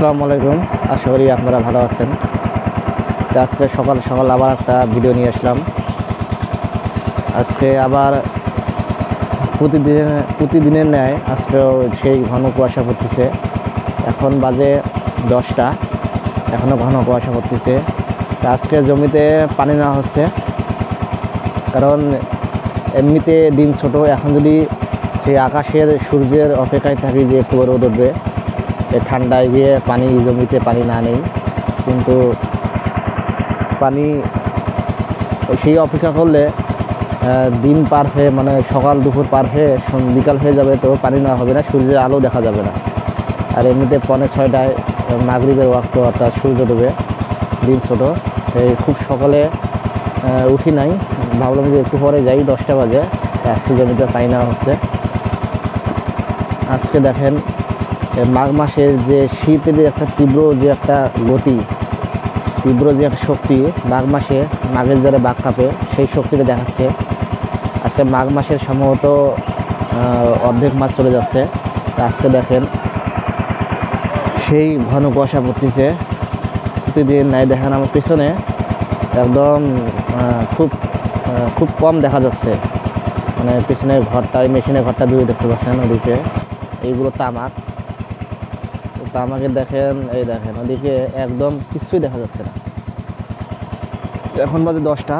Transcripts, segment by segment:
আসসালামু আলাইকুম। আশা করি আপনারা ভালো আছেন। আজকে সকাল সকাল আবার একটা ভিডিও নিয়ে আসলাম। আজকে আবার প্রতিদিনের ন্যায় আজকেও সেই ঘন কুয়াশা পড়তেছে। এখন বাজে 10টা, এখনও ঘন কুয়াশা পড়তেছে। আজকে জমিতে পানি নেওয়া হচ্ছে, কারণ এমনিতে দিন ছোট। এখন যদি সেই আকাশের সূর্যের অপেক্ষায় থাকি যে একটু রোদ উঠবে, ঠান্ডায় গিয়ে জমিতে পানি না নেই, কিন্তু পানি সেই অপেক্ষা করলে দিন পার হয়ে মানে সকাল দুপুর পার হয়ে বিকাল হয়ে যাবে, তো পানি নেওয়া হবে না, সূর্যের আলো দেখা যাবে না। আর এমনিতে 5:30টায় মাগরিবের ওয়াক্ত, অর্থাৎ সূর্য ডুবে। দিন ছোটো, এই খুব সকালে উঠি নাই, ভাবলাম যে একটু পরে যাই, 10টা বাজে। আজকে জমিতে পানি নেওয়া হচ্ছে। আজকে দেখেন মাঘ মাসের যে শীতের একটা তীব্র যে একটা গতি, তীব্র যে একটা শক্তি, মাঘের যারা বাঘ কাঁপে সেই শক্তিটা দেখাচ্ছে। আজকে মাঘ মাসের সম্ভবত অর্ধেক মাস চলে যাচ্ছে। আজকে দেখেন সেই ঘন কুয়াশা পড়তেছে। প্রতিদিন নাই দেখেন আমার পিছনে একদম খুব কম দেখা যাচ্ছে, মানে পিছনে ঘরটা, মেশিনের ঘরটা দূরে দেখতে পাচ্ছেন। ওদিকে এইগুলো তামাকের দেখেন, এই দেখেন ওদিকে একদম কিছুই দেখা যাচ্ছে না। এখন বাজে 10টা,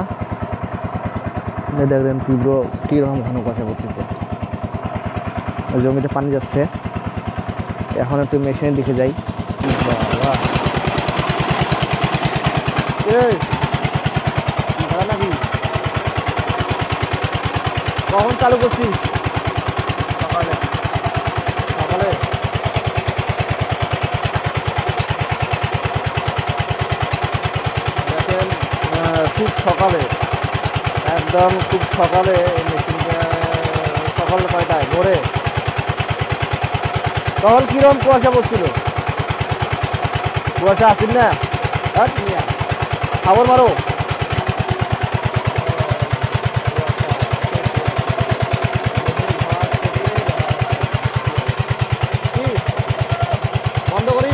দেখবেন তীব্র কীরকম ঘন কুয়াশা পড়তেছে। জমিতে পানি যাচ্ছে। এখন একটু মেশিনের দিকে যাই। নাকি কখন চালু করছি? সকালে দেখেন খুব সকালে, একদম খুব সকালে মেশিনটা। সকাল 9টায় ভোরে তখন কিরকম কুয়াশা পড়ছিল? কুয়াশা আসিল না, খবর মারো। বন্ধ করি,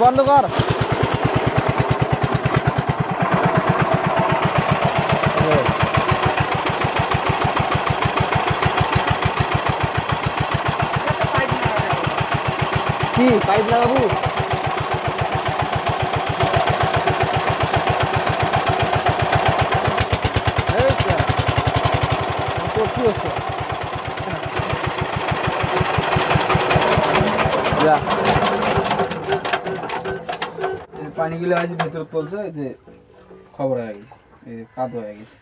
বন্ধ কর। কি পাইপ লাগাবো? কি হচ্ছে? পানিগুলো আছে ভেতর পড়ছে, যে খবর হয়ে গেছে, এই কাদ হয়ে গেছে।